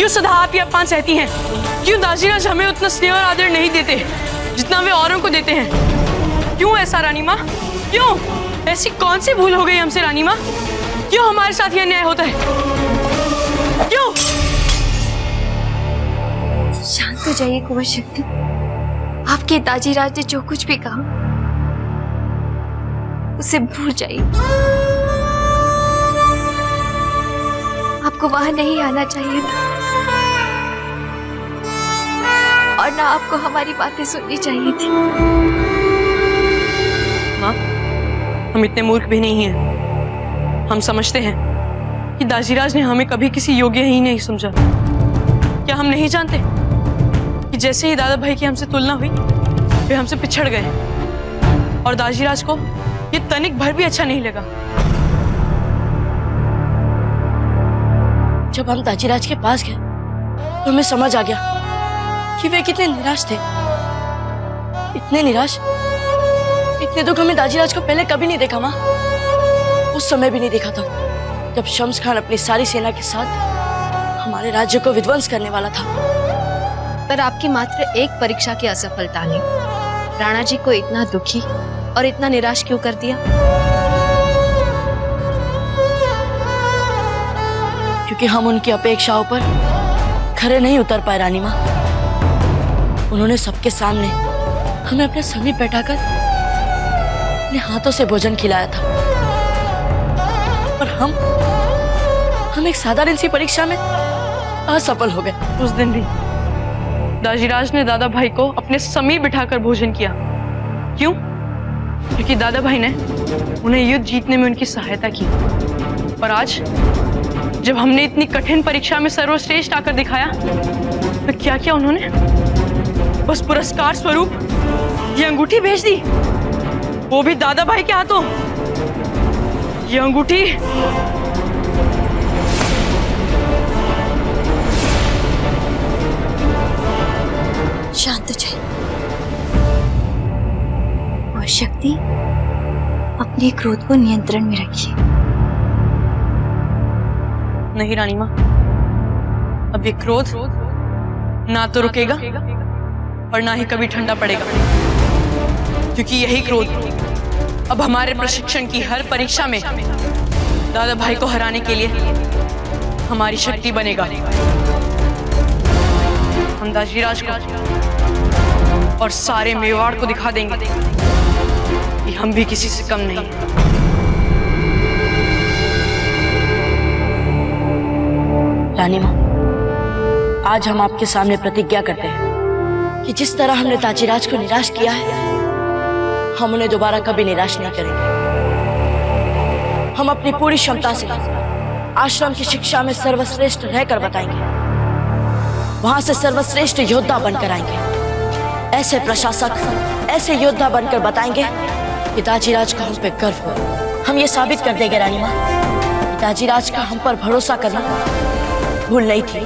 क्यों सदा आप ही अपमान सहती हैं? क्यों दाजीराज हमें उतना स्नेह और आदर नहीं देते जितना वे औरों को देते हैं? क्यों ऐसा रानी माँ? क्यों? ऐसी कौन सी भूल हो गई हमसे रानी माँ? क्यों हमारे साथ यह अन्याय होता है? क्यों? शांत हो जाइए कुंवर शक्ति। आपके दाजीराज ने जो कुछ भी कहा उसे भूल जाइए। आपको वहां नहीं आना चाहिए था और ना आपको हमारी बातें सुननी चाहिए थी। माँ, हम इतने मूर्ख भी नहीं हैं। हम समझते हैं कि दाजीराज ने हमें कभी किसी योग्य ही नहीं समझा। क्या हम नहीं जानते कि जैसे ही दादा भाई की हमसे तुलना हुई वे हमसे पिछड़ गए और दाजीराज को ये तनिक भर भी अच्छा नहीं लगा। जब हम दाजीराज के पास गए तो हमें समझ आ गया कि वे कितने निराश थे। इतने निराश, इतने दुख हमें दाजीराज को पहले कभी नहीं देखा माँ। उस समय भी नहीं देखा था जब शम्स खान अपनी सारी सेना के साथ हमारे राज्य को विध्वंस करने वाला था। पर आपकी मात्र एक परीक्षा की असफलता ने राणा जी को इतना दुखी और इतना निराश क्यों कर दिया? क्योंकि हम उनकी अपेक्षाओं पर खरे नहीं उतर पाए रानी माँ। उन्होंने सबके सामने हमें अपने समीप बैठाकर अपने हाथों से भोजन खिलाया था, पर हम एक साधारण सी परीक्षा में असफल हो गए। उस दिन भी दाजीराज ने दादा भाई को अपने समीप बिठाकर भोजन किया। क्यों? क्योंकि दादा भाई ने उन्हें युद्ध जीतने में उनकी सहायता की। और आज जब हमने इतनी कठिन परीक्षा में सर्वश्रेष्ठ आकर दिखाया तो क्या क्या उन्होंने बस पुरस्कार स्वरूप ये अंगूठी भेज दी, वो भी दादा भाई के हाथों। ये अंगूठी शांत हो जाइए और शक्ति अपने क्रोध को नियंत्रण में रखिए। नहीं रानी माँ, अब ये क्रोध ना तो रुकेगा और ना ही कभी ठंडा पड़ेगा, क्योंकि यही क्रोध अब हमारे प्रशिक्षण की हर परीक्षा में दादा भाई को हराने के लिए हमारी शक्ति बनेगा। हम दाजीराज को और सारे मेवाड़ को दिखा देंगे कि हम भी किसी से कम नहीं। रानी माँ, आज हम आपके सामने प्रतिज्ञा करते हैं कि जिस तरह हमने दाजीराज को निराश किया है, हम उन्हें दोबारा कभी निराश नहीं करेंगे। हम अपनी पूरी क्षमता से आश्रम की शिक्षा में सर्वश्रेष्ठ रहकर बताएंगे, वहां से सर्वश्रेष्ठ योद्धा बनकर आएंगे। ऐसे प्रशासक, ऐसे योद्धा बनकर बताएंगे कि दाजीराज को हम पे गर्व हो। हम ये साबित कर देंगे रानी माँ, दाजीराज का हम पर भरोसा करना भूल नहीं थी।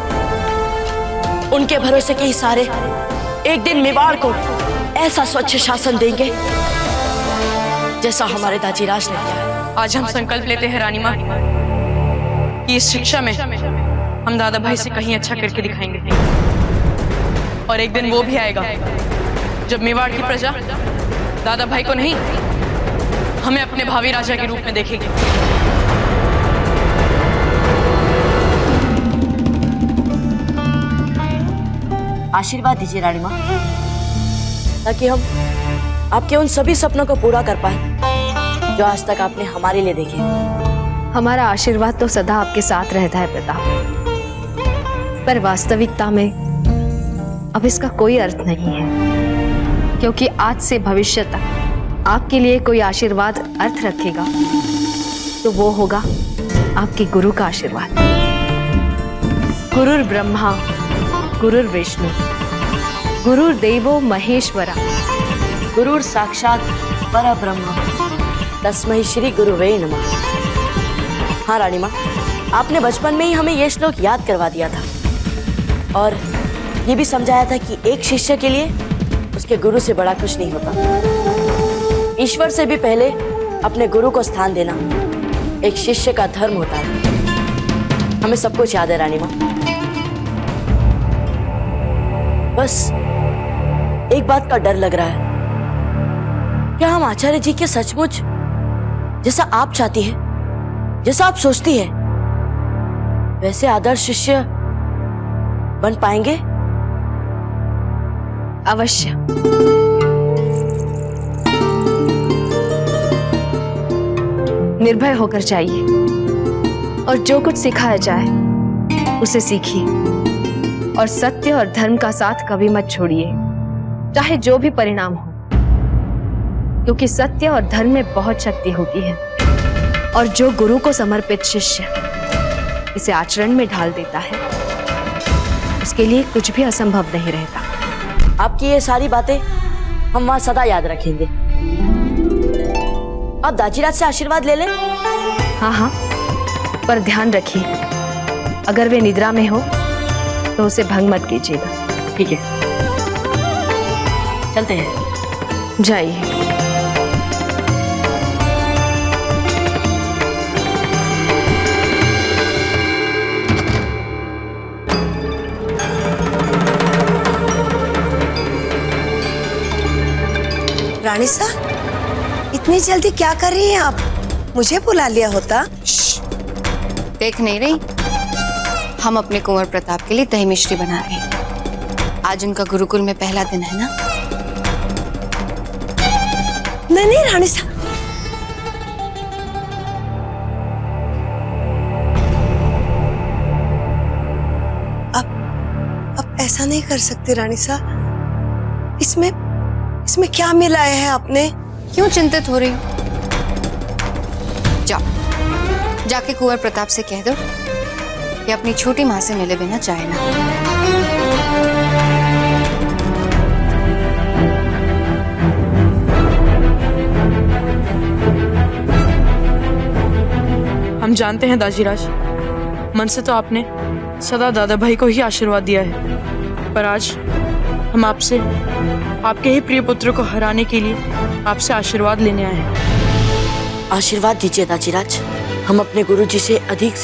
उनके भरोसे के ही सारे एक दिन मेवाड़ को ऐसा स्वच्छ शासन देंगे जैसा हमारे दाजीराज ने किया। आज हम संकल्प लेते हैं रानी माँ कि इस शिक्षा में हम दादा भाई से कहीं अच्छा करके दिखाएंगे। और एक दिन वो भी आएगा जब मेवाड़ की प्रजा दादा भाई को नहीं, हमें अपने भावी राजा के रूप में देखेगी। आशीर्वाद दीजिए रानी माँ, ताकि हम आपके उन सभी सपनों को पूरा कर पाए जो आज तक आपने हमारे लिए देखे। हमारा आशीर्वाद तो सदा आपके साथ रहता है प्रताप, पर वास्तविकता में अब इसका कोई अर्थ नहीं है, क्योंकि आज से भविष्य तक आपके लिए कोई आशीर्वाद अर्थ रखेगा तो वो होगा आपके गुरु का आशीर्वाद। गुरुर ब्रह्मा गुरुर विष्णु गुरुर्देवो महेश्वरा गुरुर साक्षात परब्रह्म तस्मै श्री गुरुवे नमः। हाँ रानी माँ, आपने बचपन में ही हमें ये श्लोक याद करवा दिया था और ये भी समझाया था कि एक शिष्य के लिए उसके गुरु से बड़ा कुछ नहीं होता। ईश्वर से भी पहले अपने गुरु को स्थान देना एक शिष्य का धर्म होता है। हमें सब कुछ याद है रानी माँ। बस एक बात का डर लग रहा है, क्या हम आचार्य जी के सचमुच जैसा आप चाहती है, जैसा आप सोचती है, वैसे आदर्श शिष्य बन पाएंगे? अवश्य। निर्भय होकर जाइए और जो कुछ सिखाया जाए उसे सीखिए, और सत्य और धर्म का साथ कभी मत छोड़िए, चाहे जो भी परिणाम हो, क्योंकि सत्य और धर्म में बहुत शक्ति होती है, और जो गुरु को समर्पित शिष्य इसे आचरण में ढाल देता है, उसके लिए कुछ भी असंभव नहीं रहता। आपकी ये सारी बातें हम वहां सदा याद रखेंगे। आप दाजीराज से आशीर्वाद ले लें। हाँ हाँ, पर ध्यान रखिए, अगर वे निद्रा में हो तो उसे भंग मत कीजिएगा। ठीक है, चलते हैं। जाइए। रानी साहब, इतनी जल्दी क्या कर रही हैं आप? मुझे बुला लिया होता। देख नहीं रही, हम अपने कुंवर प्रताप के लिए दही मिश्री बना रहे हैं। आज उनका गुरुकुल में पहला दिन है ना। नहीं नहीं रानी साहब, अब ऐसा नहीं कर सकते रानी साहब। इसमें क्या मिलाया है आपने? क्यों चिंतित हो रही हो? जाओ, जाके कुंवर प्रताप से कह दो कि अपनी छोटी माँ से मिले बिना जाए ना। हम जानते हैं दाजीराज, मन से तो आपने सदा दादा भाई को ही आशीर्वाद दिया है, पर आज हम आपसे आपके ही प्रिय पुत्र को हराने के लिए आपसे आशीर्वाद लेने आए हैं। आशीर्वाद दीजिए दाजीराज, हम अपने गुरुजी से अधिक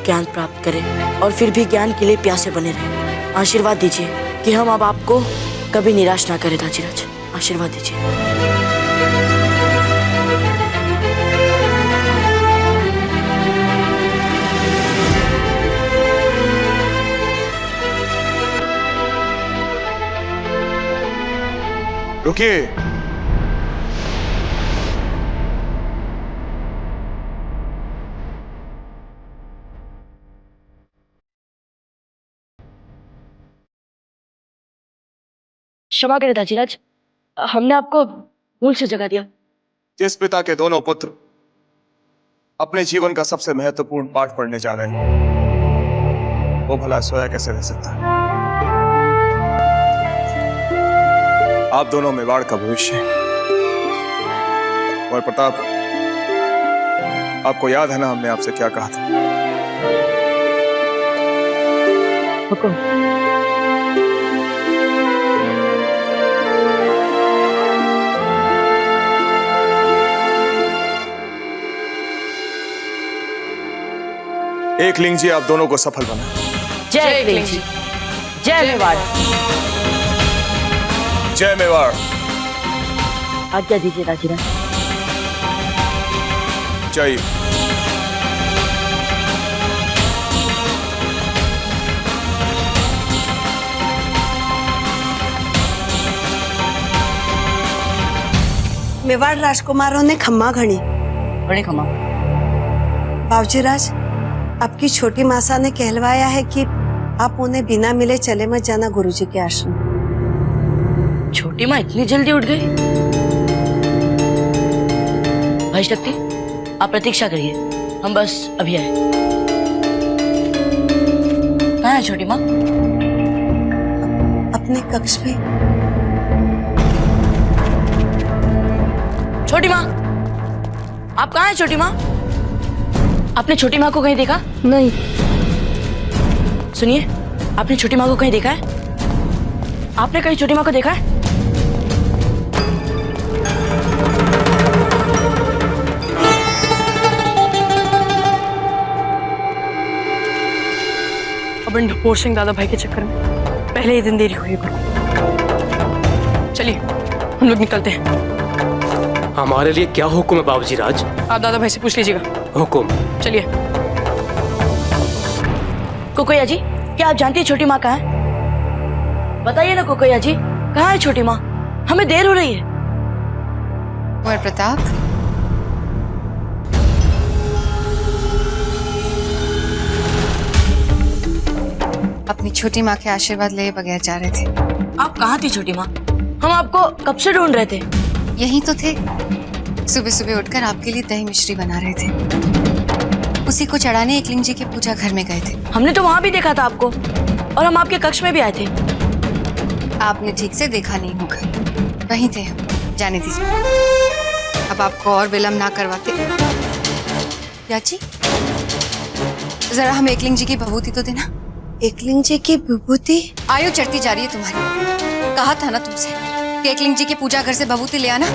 ज्ञान प्राप्त करें और फिर भी ज्ञान के लिए प्यासे बने रहें। आशीर्वाद दीजिए कि हम अब आपको कभी निराश ना करें दाजीराज, आशीर्वाद दीजिए। रुकिए। क्षमा करें दाजीराज, हमने आपको भूल से जगह दिया। जिस पिता के दोनों पुत्र अपने जीवन का सबसे महत्वपूर्ण पाठ पढ़ने जा रहे हैं, वो भला सोया कैसे रह सकता है? आप दोनों मेवाड़ का भविष्य हैं। और प्रताप, आपको याद है ना हमने आपसे क्या कहा था? हुकुम। एक लिंग जी आप दोनों को सफल बना। जय लिंग जी, जय मेवाड़। जय मेवाड़। आज्ञा दीजिए दाजीराज। जय। मेवाड़ राजकुमारों ने खम्मा घड़ी। बड़े खमा। बाबूजीराज, आपकी छोटी मासा ने कहलवाया है कि आप उन्हें बिना मिले चले मत जाना गुरुजी के आश्रम। छोटी माँ इतनी जल्दी उठ गई? भाई शक्ति, आप प्रतीक्षा करिए, हम बस अभी आए। कहाँ है छोटी माँ? अपने कक्ष में। छोटी माँ, आप कहाँ हैं छोटी माँ? आपने छोटी माँ को कहीं देखा? नहीं। सुनिए, आपने छोटी माँ को कहीं देखा है? आपने कहीं छोटी माँ को देखा है? अब इन ढपोर सिंह दादा भाई के चक्कर में पहले ही दिन देरी हुई गुरु। चलिए हम लोग निकलते हैं। हमारे लिए क्या हुक्म है बाबूजी राज? आप दादा भाई से पूछ लीजिएगा। हुक्म। चलिए। कोकोया जी, क्या आप जानती है छोटी माँ कहाँ है? बताइए ना कोकोया जी, कहाँ है छोटी माँ? हमें देर हो रही है। कुंवर प्रताप, अपनी छोटी माँ के आशीर्वाद लिए बगैर जा रहे थे। आप कहाँ थी छोटी माँ? हम आपको कब से ढूंढ रहे थे। यही तो थे। सुबह सुबह उठकर आपके लिए दही मिश्री बना रहे थे। उसी को चढ़ाने एकलिंग जी के पूजा घर में गए थे। हमने तो वहाँ भी देखा था आपको, और हम आपके कक्ष में भी आए थे। आपने ठीक से देखा नहीं होगा, वहीं थे हम। जाने दीजिए, अब आपको और विलम्ब ना करवाते। याची, जरा हम एकलिंग जी की भभूति तो देना। एकलिंग जी की विभूति? आयु चढ़ती जा रही है तुम्हारी। कहा था ना तुमसे कि एकलिंग जी के पूजा घर से भभूति ले आना।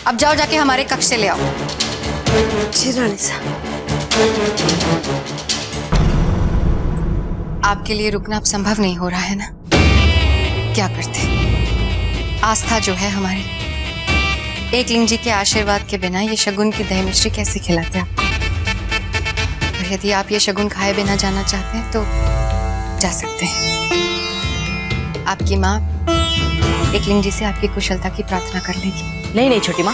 अब जाओ, जाके हमारे कक्ष से ले आओ। जी रानी साहब। आपके लिए रुकना अब संभव नहीं हो रहा है ना? क्या करते? आस्था जो है हमारी, एकलिंग जी के आशीर्वाद के बिना ये शगुन की दही मिश्री कैसे खिलाते आपको? और यदि आप ये शगुन खाए बिना जाना चाहते हैं तो जा सकते हैं। आपकी माँ एकलिंग जी से आपकी कुशलता की प्रार्थना कर लेगी। नहीं नहीं छोटी माँ,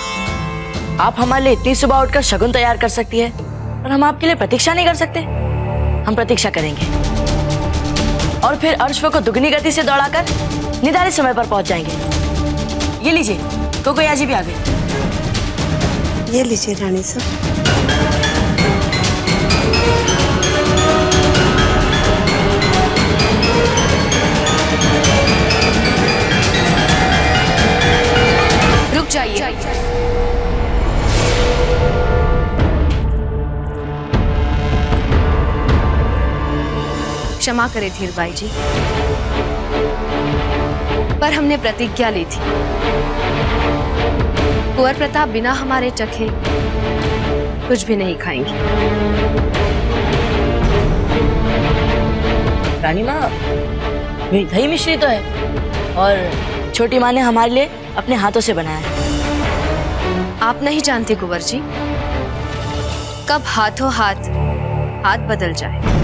आप हमारे लिए इतनी सुबह उठकर शगुन तैयार कर सकती है और हम आपके लिए प्रतीक्षा नहीं कर सकते? हम प्रतीक्षा करेंगे और फिर अर्श्व को दुगनी गति से दौड़ाकर निर्धारित समय पर पहुंच जाएंगे। ये लीजिए, कोकोया जी भी आ गई। ये लीजिए रानी साहब। रुक जाइए। क्षमा करें धीरबाई जी, पर हमने प्रतिज्ञा ली थी। कुंवर प्रताप बिना हमारे चखे कुछ भी नहीं खाएंगे। रानी माँ, ये दही मिश्री तो है और छोटी माँ ने हमारे लिए अपने हाथों से बनाया है। आप नहीं जानते कुंवर जी, कब हाथों हाथ बदल जाए।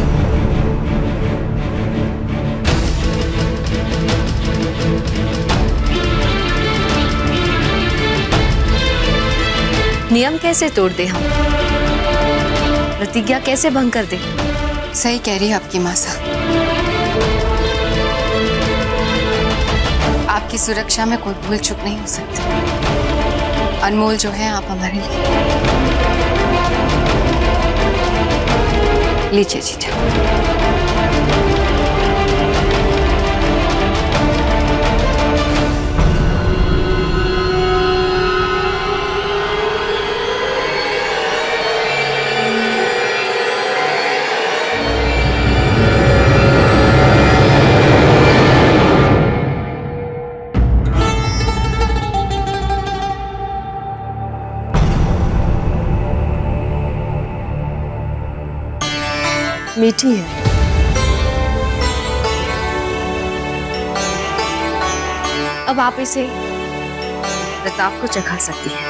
नियम कैसे तोड़ दे हम, प्रतिज्ञा कैसे भंग कर दे। सही कह रही है आपकी माँ साहब। आपकी सुरक्षा में कोई भूल चूक नहीं हो सकती। अनमोल जो है आप हमारे लिए। लीजिए जीजा। मीठी है। अब आप इसे प्रताप को चखा सकती हैं।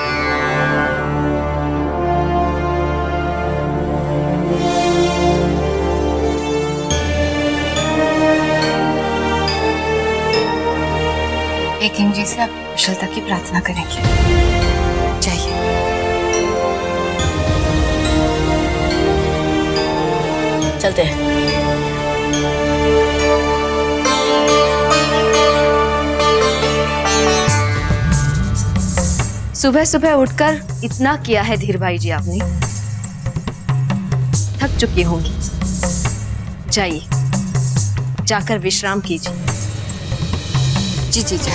एकलिंग जी से आपकी कुशलता की प्रार्थना करेंगे। जाइए। चलते हैं। सुबह सुबह उठकर इतना किया है धीरभाई जी आपने, थक चुकी होंगी। जाइए, जाकर विश्राम कीजिए। जी जीजा।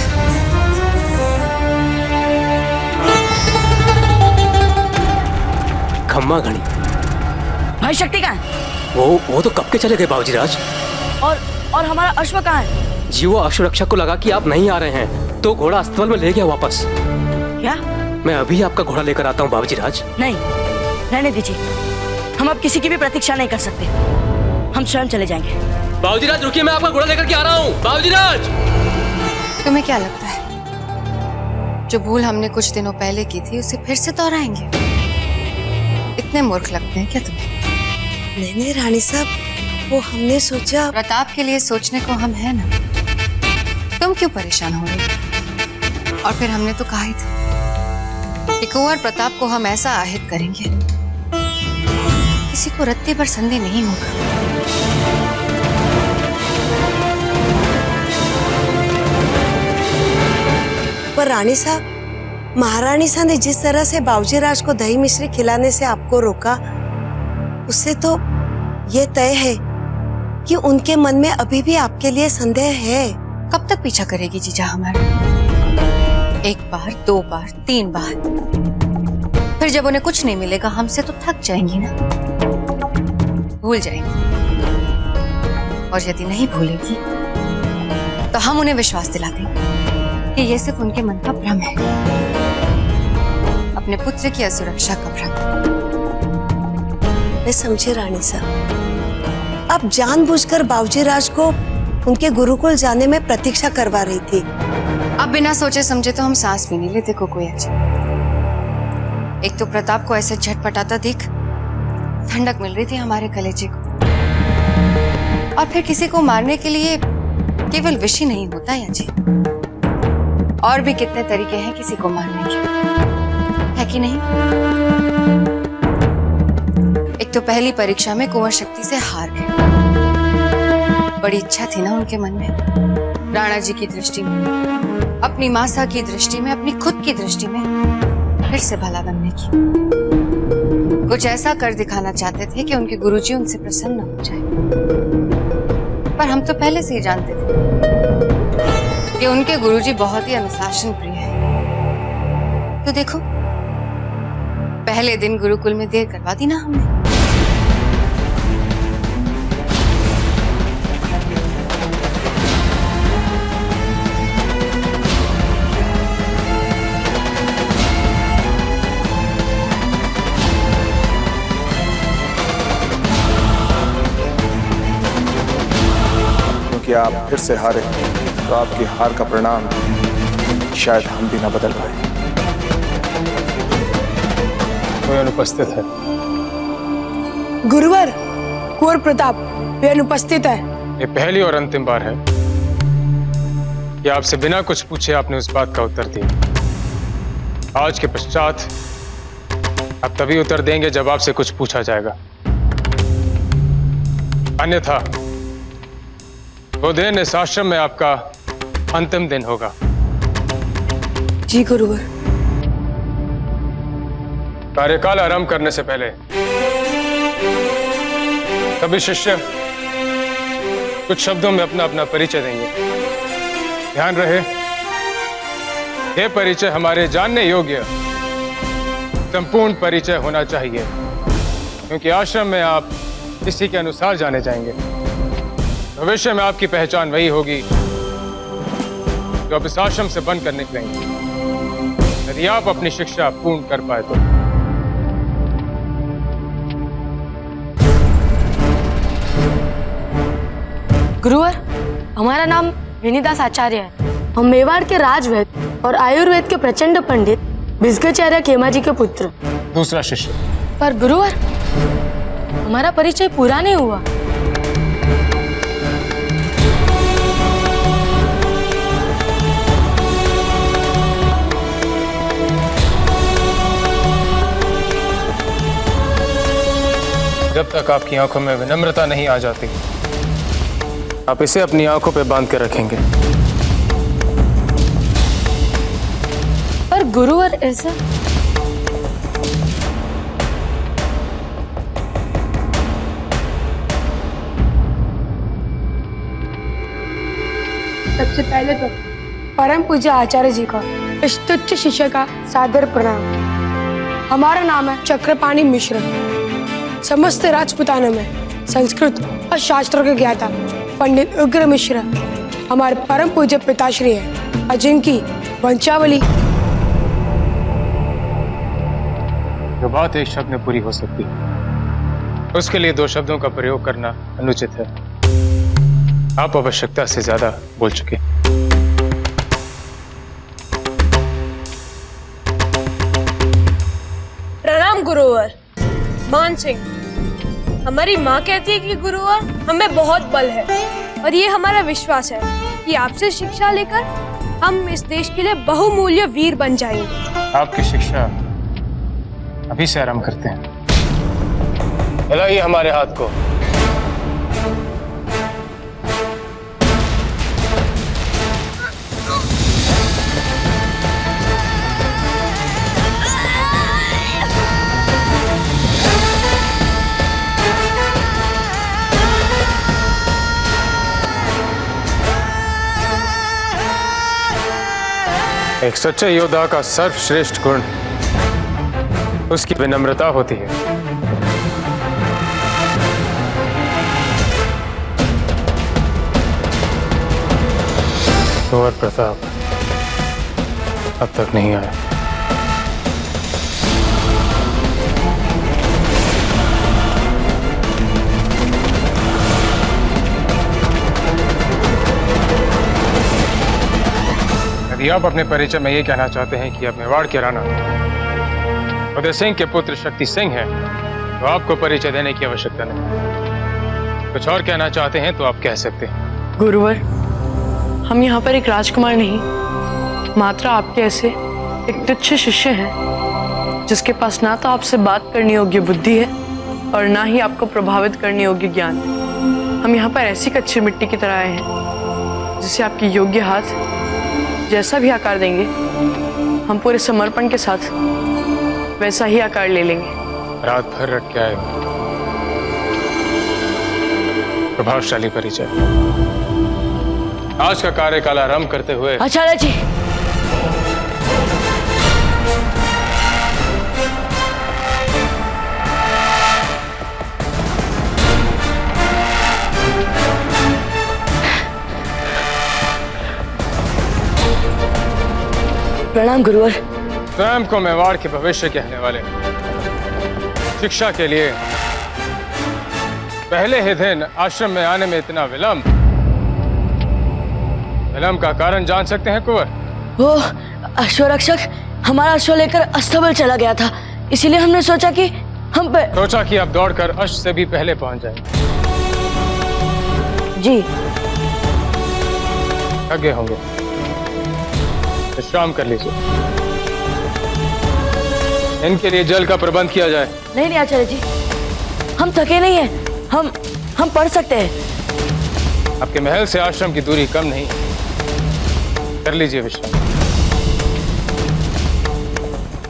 खम्मा घड़ी। भाई शक्ति कहाँ है? वो तो कब के चले गए बाबूजी राज। और हमारा अश्व कहाँ है? जी वो अश्वरक्षक को लगा कि आप नहीं आ रहे हैं तो घोड़ा अस्तबल में ले गया वापस। क्या? मैं अभी आपका घोड़ा लेकर आता हूँ बाबूजी राज। नहीं, रहने दीजिए। हम अब किसी की भी प्रतीक्षा नहीं कर सकते। हम स्वयं चले जाएंगे। बाबूजी राज रुकिए, मैं आपका घोड़ा लेकर के आ रहा हूँ। बाबूजी राज तुम्हें क्या लगता है जो भूल हमने कुछ दिनों पहले की थी उसे फिर से दोहराएंगे? इतने मूर्ख लगते हैं क्या तुम्हें? नहीं रानी साहब, वो हमने सोचा। प्रताप के लिए सोचने को हम हैं ना, तुम क्यों परेशान हो रही? और फिर हमने तो कहा ही था कि कुंवर प्रताप को हम ऐसा आहित करेंगे किसी को रत्ते पर संदेह नहीं होगा। पर रानी साहब, महारानी साहब ने जिस तरह से बाबूजी राज को दही मिश्री खिलाने से आपको रोका, उससे तो ये तय है कि उनके मन में अभी भी आपके लिए संदेह है। कब तक पीछा करेगी जीजा हमारा? एक बार, दो बार, 3 बार, फिर जब उन्हें कुछ नहीं मिलेगा हमसे तो थक जाएंगी ना, भूल जाएंगी। और यदि नहीं भूलेगी तो हम उन्हें विश्वास दिला देंगे कि ये सिर्फ उनके मन का भ्रम है, अपने पुत्र की असुरक्षा का भ्रम। मैं समझी रानी साहब, आप जानबूझकर बाबूजी राज को उनके गुरुकुल जाने में प्रतीक्षा करवा रही थी। अब बिना सोचे समझे तो हम सांस भी नहीं लेते कोकोया जी। एक तो प्रताप को ऐसे झटपटाता देख ठंडक मिल रही थी हमारे कलेजे को, और फिर किसी को मारने के लिए केवल विष ही नहीं होता या जी, और भी कितने तरीके हैं किसी को मारने के, है कि नहीं? एक तो पहली परीक्षा में कुंवर शक्ति से हार गए। बड़ी इच्छा थी ना उनके मन में, राणा जी की दृष्टि में, अपनी मासा की दृष्टि में, अपनी खुद की दृष्टि में फिर से भला बनने की। कुछ ऐसा कर दिखाना चाहते थे कि उनके गुरुजी उनसे प्रसन्न हो जाए। पर हम तो पहले से ही जानते थे कि उनके गुरुजी बहुत ही अनुशासन प्रिय हैं। तो देखो, पहले दिन गुरुकुल में देर करवा दी ना हमने। कि आप फिर से हारे तो आपकी हार का परिणाम शायद हम भी ना बदल पाए। कोई अनुपस्थित है? गुरुवर, कुंवर प्रताप वे अनुपस्थित है। ये पहली और अंतिम बार है कि आपसे बिना कुछ पूछे आपने उस बात का उत्तर दिया। आज के पश्चात आप तभी उत्तर देंगे जब आपसे कुछ पूछा जाएगा, अन्यथा वो दिन इस आश्रम में आपका अंतिम दिन होगा। जी गुरुवर। कार्यकाल आरंभ करने से पहले सभी शिष्य कुछ शब्दों में अपना अपना परिचय देंगे। ध्यान रहे, यह परिचय हमारे जानने योग्य संपूर्ण परिचय होना चाहिए, क्योंकि आश्रम में आप इसी के अनुसार जाने जाएंगे। भविष्य में आपकी पहचान वही होगी जो आप इस आश्रम से बनकर निकलेंगे, यदि आप अपनी शिक्षा पूर्ण कर पाए तो। गुरुवर, हमारा नाम विनीदास आचार्य है। हम मेवाड़ के राजवैद और आयुर्वेद के प्रचंड पंडित भिस्गाचार्य खेमा जी के पुत्र। दूसरा शिष्य। पर गुरुवर, हमारा परिचय पूरा नहीं हुआ। जब तक आपकी आंखों में विनम्रता नहीं आ जाती, आप इसे अपनी आंखों पे बांध कर रखेंगे। पर गुरुवर, ऐसा सबसे पहले तो परम पूज्य आचार्य जी का इस तुच्छ शिष्य का सादर प्रणाम। हमारा नाम है चक्रपाणि मिश्र। समस्त राजपुताना में संस्कृत और शास्त्रों के ज्ञाता पंडित उग्र मिश्र हमारे परम पूज्य पिताश्री है, और जिनकी वंशावली। जो बात एक शब्द में पूरी हो सकती है, उसके लिए 2 शब्दों का प्रयोग करना अनुचित है। आप आवश्यकता से ज्यादा बोल चुके। सिंह। हमारी माँ कहती है कि गुरुवर हमें बहुत बल है और ये हमारा विश्वास है कि आपसे शिक्षा लेकर हम इस देश के लिए बहुमूल्य वीर बन जाएंगे। आपकी शिक्षा अभी से आरंभ करते हैं। हिलाइए हमारे हाथ को। एक सच्चे योद्धा का सर्वश्रेष्ठ गुण उसकी विनम्रता होती है। कुंवर प्रताप अब तक नहीं आया। यदि आप अपने परिचय में ये कहना चाहते हैं कि आप मेवाड़ के राणा उदय सिंह के पुत्र शक्ति सिंह हैं, तो आपको परिचय देने की आवश्यकता नहीं। कुछ और कहना चाहते हैं तो आप कह सकते हैं। गुरुवर, हम यहाँ पर एक राजकुमार नहीं, मात्र आपके ऐसे एक तुच्छ शिष्य हैं जिसके पास ना तो आपसे बात करने योग्य बुद्धि है और ना ही आपको प्रभावित करने योग्य ज्ञान। हम यहाँ पर ऐसी कच्ची मिट्टी की तरह आए हैं जिसे आपके योग्य हाथ जैसा भी आकार देंगे हम पूरे समर्पण के साथ वैसा ही आकार ले लेंगे। रात भर रट के आए। प्रभावशाली परिचय। आज का कार्यकाल आरंभ करते हुए आचार्य जी, प्रणाम गुरुवर। स्वयं को मेवाड़ के भविष्य कहने वाले शिक्षा के लिए पहले ही दिन आश्रम में आने में इतना विलंब का कारण जान सकते हैं कुंवर? वो अश्वरक्षक हमारा अश्व लेकर अस्तबल चला गया था, इसीलिए हमने सोचा कि सोचा कि आप दौड़कर अश्व से भी पहले पहुंच जाएंगे। जी। थके होंगे, विश्राम कर लीजिए। इनके लिए जल का प्रबंध किया जाए। नहीं आचार्य जी, हम थके नहीं हैं, हम पढ़ सकते हैं। आपके महल से आश्रम की दूरी कम नहीं, कर लीजिए विश्राम।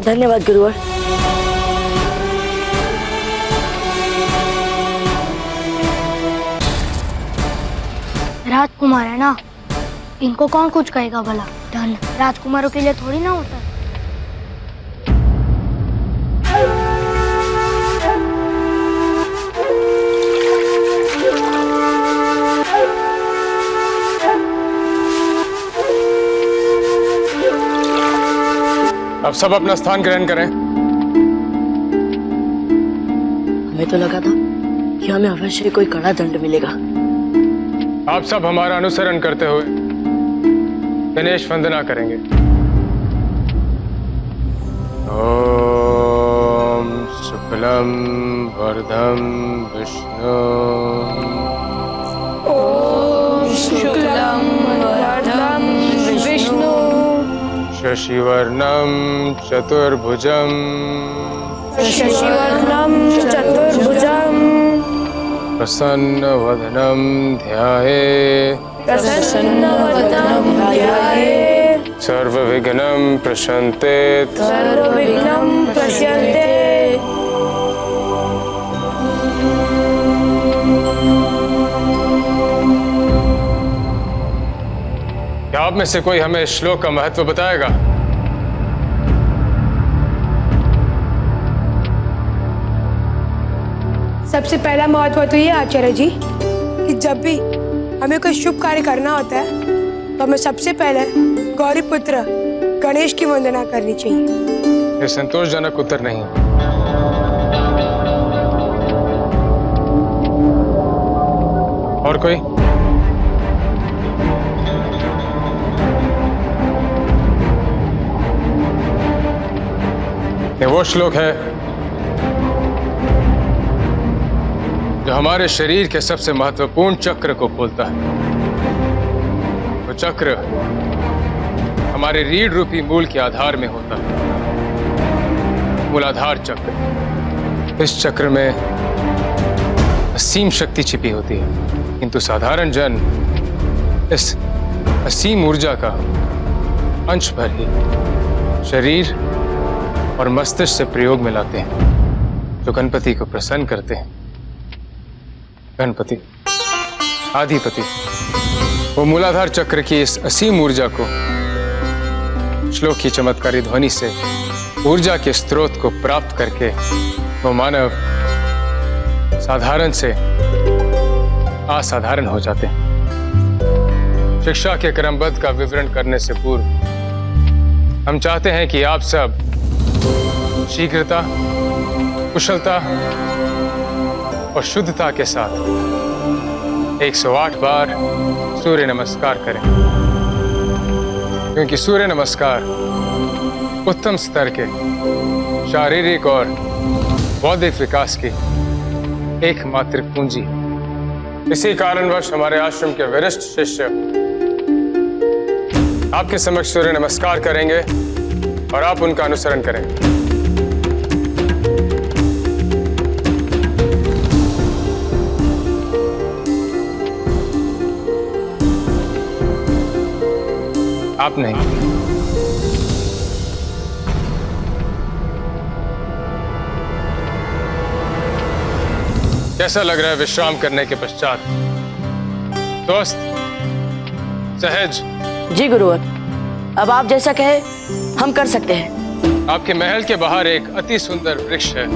धन्यवाद गुरुवर। राजकुमार है ना, इनको कौन कुछ कहेगा भला। धन राजकुमारों के लिए थोड़ी ना होता है। अब सब अपना स्थान ग्रहण करें। हमें तो लगा था कि हमें अवश्य कोई कड़ा दंड मिलेगा। आप सब हमारा अनुसरण करते हुए गणेश वंदना करेंगे। ओम शुक्लम वरदम विष्णु। ओम शुक्लम वरदम विष्णु। शशिवर्णम चतुर्भुजम। शशिवर्णम चतुर्भुजम। प्रसन्नवदनं ध्यायेत्। प्रसन्नवदनं ध्यायेत्। सर्वविघ्नं प्रशन्तेत्। सर्वविघ्नं प्रशन्तेत्। क्या आप में से कोई हमें इस श्लोक का महत्व बताएगा? सबसे पहला महत्व तो ये आचार्य जी कि जब भी हमें कोई शुभ कार्य करना होता है तो हमें सबसे पहले गौरी पुत्र गणेश की वंदना करनी चाहिए। ये संतोषजनक उत्तर नहीं। और कोई? ये वो श्लोक है जो हमारे शरीर के सबसे महत्वपूर्ण चक्र को खोलता है। वो चक्र हमारे रीढ़ रूपी मूल के आधार में होता है, मूलाधार चक्र। इस चक्र में असीम शक्ति छिपी होती है, किंतु साधारण जन इस असीम ऊर्जा का अंश भर ही शरीर और मस्तिष्क से प्रयोग में लाते हैं, जो गणपति को प्रसन्न करते हैं। गणपति आधिपति वो मूलाधार चक्र की इस असीम ऊर्जा को श्लोक की चमत्कारी ध्वनि से ऊर्जा के स्रोत को प्राप्त करके वो मानव साधारण से असाधारण हो जाते हैं। शिक्षा के क्रमबद्ध का विवरण करने से पूर्व हम चाहते हैं कि आप सब शीघ्रता, कुशलता और शुद्धता के साथ 108 बार सूर्य नमस्कार करें, क्योंकि सूर्य नमस्कार उत्तम स्तर के शारीरिक और बौद्धिक विकास की एकमात्र पूंजी है। इसी कारणवश हमारे आश्रम के वरिष्ठ शिष्य आपके समक्ष सूर्य नमस्कार करेंगे और आप उनका अनुसरण करेंगे। आप नहीं। कैसा लग रहा है विश्राम करने के पश्चात? दोस्त, सहज। जी गुरुवर, अब आप जैसा कहे हम कर सकते हैं। आपके महल के बाहर एक अति सुंदर वृक्ष है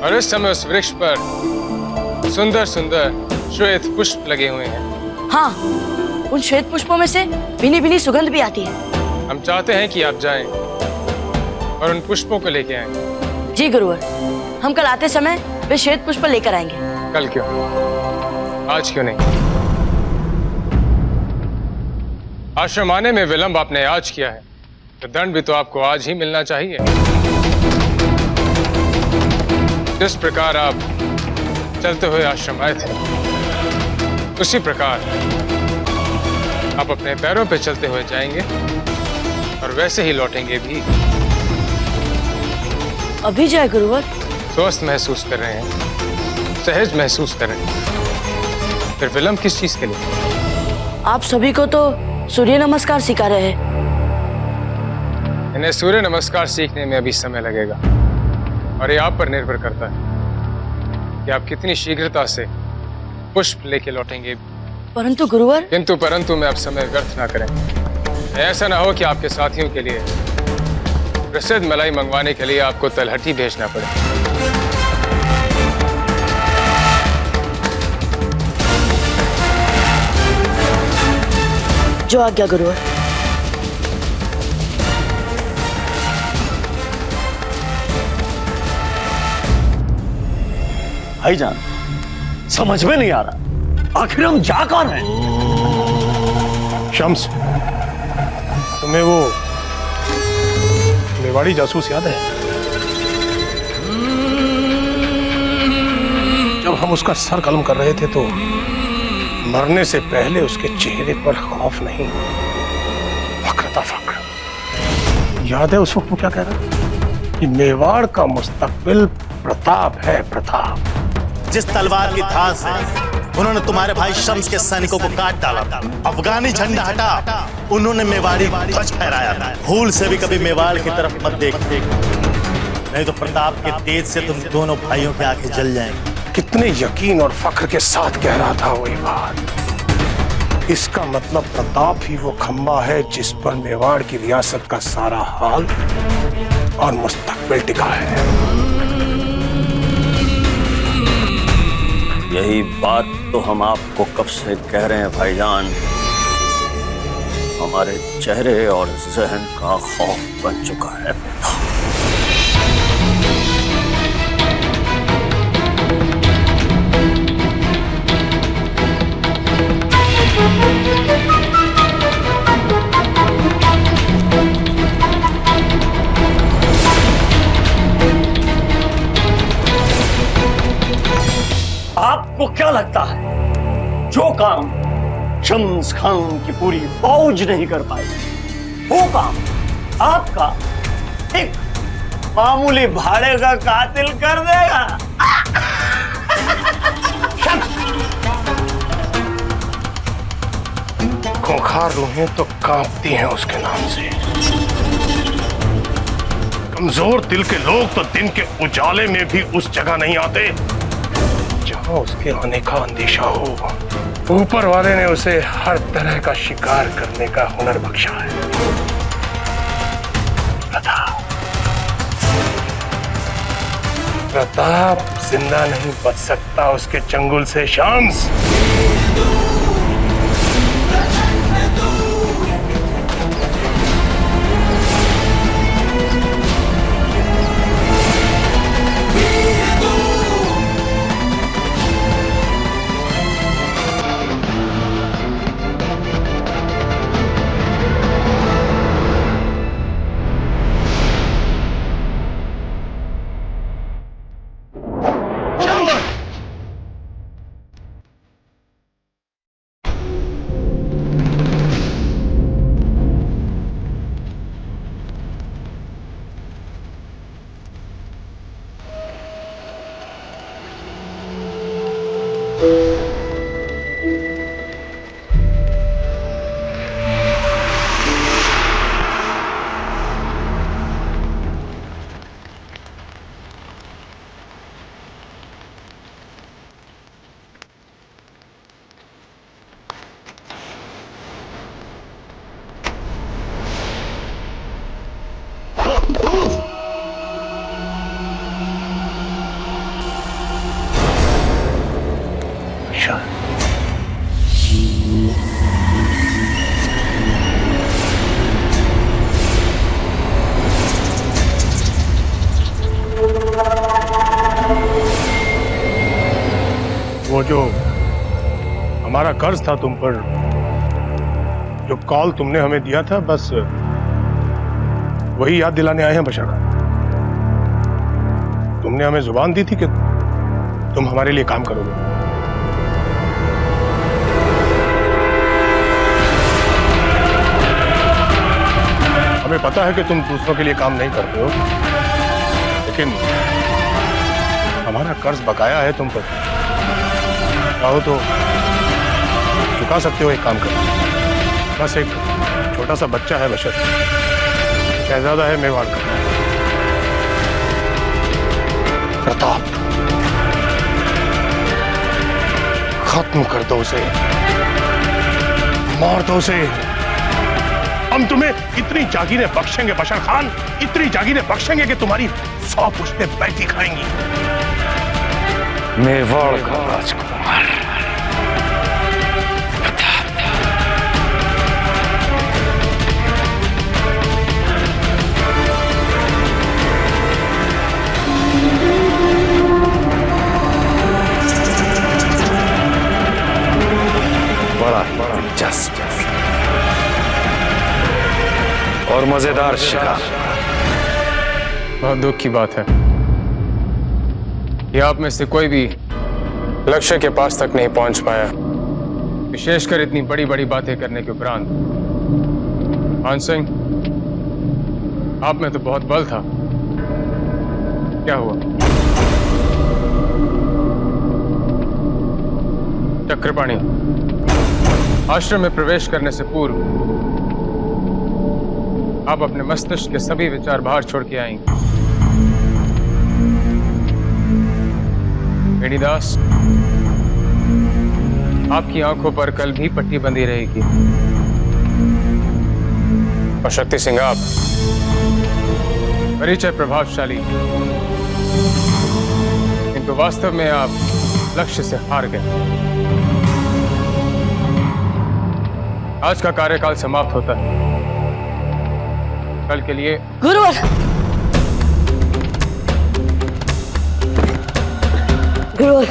और इस समय उस वृक्ष पर सुंदर सुंदर श्वेत पुष्प लगे हुए हैं। हाँ, उन श्वेत पुष्पों में से भीनी भीनी सुगंध भी आती है। हम चाहते हैं कि आप जाएं और उन पुष्पों को लेके आएं। जी गुरुवर, हम कल आते समय वे श्वेत पुष्प लेकर आएंगे। कल क्यों, आज क्यों नहीं? आश्रम आने में विलंब आपने आज किया है, तो दंड भी तो आपको आज ही मिलना चाहिए। जिस प्रकार आप चलते हुए आश्रम आए थे, उसी प्रकार आप अपने पैरों पे चलते हुए जाएंगे और वैसे ही लौटेंगे भी। अभी जाए गुरुवर? स्वस्थ महसूस कर रहे हैं, सहज महसूस कर रहे हैं, फिर विलंब किस चीज के लिए? आप सभी को तो सूर्य नमस्कार सिखा रहे हैं। इन्हें सूर्य नमस्कार सीखने में अभी समय लगेगा और ये आप पर निर्भर करता है कि आप कितनी शीघ्रता से पुष्प लेके लौटेंगे। परंतु गुरुवर। किंतु परंतु में आप समय व्यर्थ ना करें। ऐसा ना हो कि आपके साथियों के लिए प्रसिद्ध मलाई मंगवाने के लिए आपको तलहटी भेजना पड़े। जो आज्ञा गुरुवर। भाईजान, समझ में नहीं आ रहा आखिर हम जा कौन रहे हैं? शम्स, तुम्हें वो मेवाड़ी जासूस याद है? जब हम उसका सर कलम कर रहे थे तो मरने से पहले उसके चेहरे पर खौफ नहीं, फक्र था, फक्र। याद है उस वक्त वो क्या कह रहा था? कि मेवाड़ का मुस्तकबिल प्रताप है, प्रताप। जिस तलवार की धार से उन्होंने तुम्हारे भाई शम्स के सैनिकों को काट डाला था, अफगानी झंडा हटा, उन्होंने मेवाड़ी ध्वज फहराया था। भूल से भी कभी मेवाड़ की तरफ मत देख, नहीं तो प्रताप के तेज से तुम दोनों भाइयों की आंखें जल जाएंगी। कितने यकीन और फख्र के साथ कह रहा था वो ये बात। इसका मतलब प्रताप ही वो खंबा है जिस पर मेवाड़ की रियासत का सारा हाल और मुस्तकबिल टिका है। यही बात तो हम आपको कब से कह रहे हैं भाईजान। हमारे चेहरे और जहन का खौफ बन चुका है। कहता है जो काम शम्स खान की पूरी फौज नहीं कर पाई, वो काम आपका एक मामूली भाड़े का कातिल कर देगा। खूंखार रूहें तो कांपती हैं उसके नाम से। कमजोर दिल के लोग तो दिन के उजाले में भी उस जगह नहीं आते जहां उसके आने का अंदेशा हो। ऊपर वाले ने उसे हर तरह का शिकार करने का हुनर बख्शा है। प्रताप जिंदा नहीं बच सकता उसके चंगुल से शम्स। वो जो हमारा कर्ज था तुम पर, जो कॉल तुमने हमें दिया था, बस वही याद दिलाने आए हैं बशर खान। तुमने हमें जुबान दी थी कि तुम हमारे लिए काम करोगे। हमें पता है कि तुम दूसरों के लिए काम नहीं करते हो, लेकिन हमारा कर्ज बकाया है तुम पर। चाहो तो चुका सकते हो। एक काम करो, बस एक छोटा सा बच्चा है बशर, शहजादा है मेवाड़ का, प्रताप, खत्म कर दो उसे, मार दो उसे। हम तुम्हें इतनी जागीरें बख्शेंगे बशर खान, इतनी जागीरें बख्शेंगे कि तुम्हारी 100 पुश्तें बैठी खाएंगी। मेवाड़ का राजकुमार बड़ा दिलचस्प और मजेदार शिकार। बहुत दुख की बात है कि आप में से कोई भी लक्ष्य के पास तक नहीं पहुंच पाया, विशेषकर इतनी बड़ी बड़ी बातें करने के उपरांत। मान सिंह, आप में तो बहुत बल था, क्या हुआ? चक्रपाणी, आश्रम में प्रवेश करने से पूर्व आप अपने मस्तिष्क के सभी विचार बाहर छोड़ के आएंगे। वेणीदास, आपकी आंखों पर कल भी पट्टी बंधी रहेगी। और शक्ति सिंह, आप परिचय प्रभावशाली, किंतु वास्तव में आप लक्ष्य से हार गए। आज का कार्यकाल समाप्त होता है। कल के लिए गुरुवर, गुरुवर,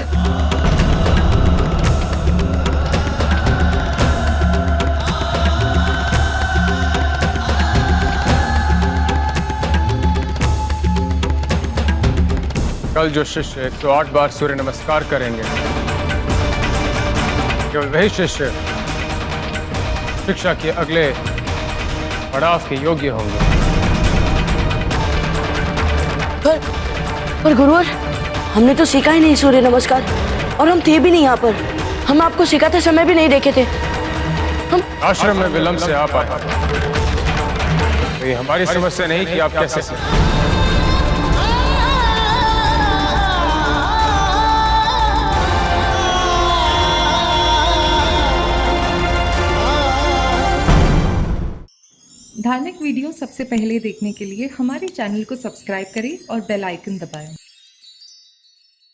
कल जो शिष्य 108 बार सूर्य नमस्कार करेंगे केवल वही शिष्य शिक्षा के अगले पड़ाव के योग्य होंगे। पर गुरुवर, हमने तो सीखा ही नहीं सूर्य नमस्कार, और हम थे भी नहीं यहाँ पर। हम आपको सिखाते समय भी नहीं देखे थे। हम आश्रम में विलंब से आ पाए तो ये हमारी समस्या नहीं कि आप कैसे धार्मिक वीडियो सबसे पहले देखने के लिए हमारे चैनल को सब्सक्राइब करें और बेल आइकन दबाएं।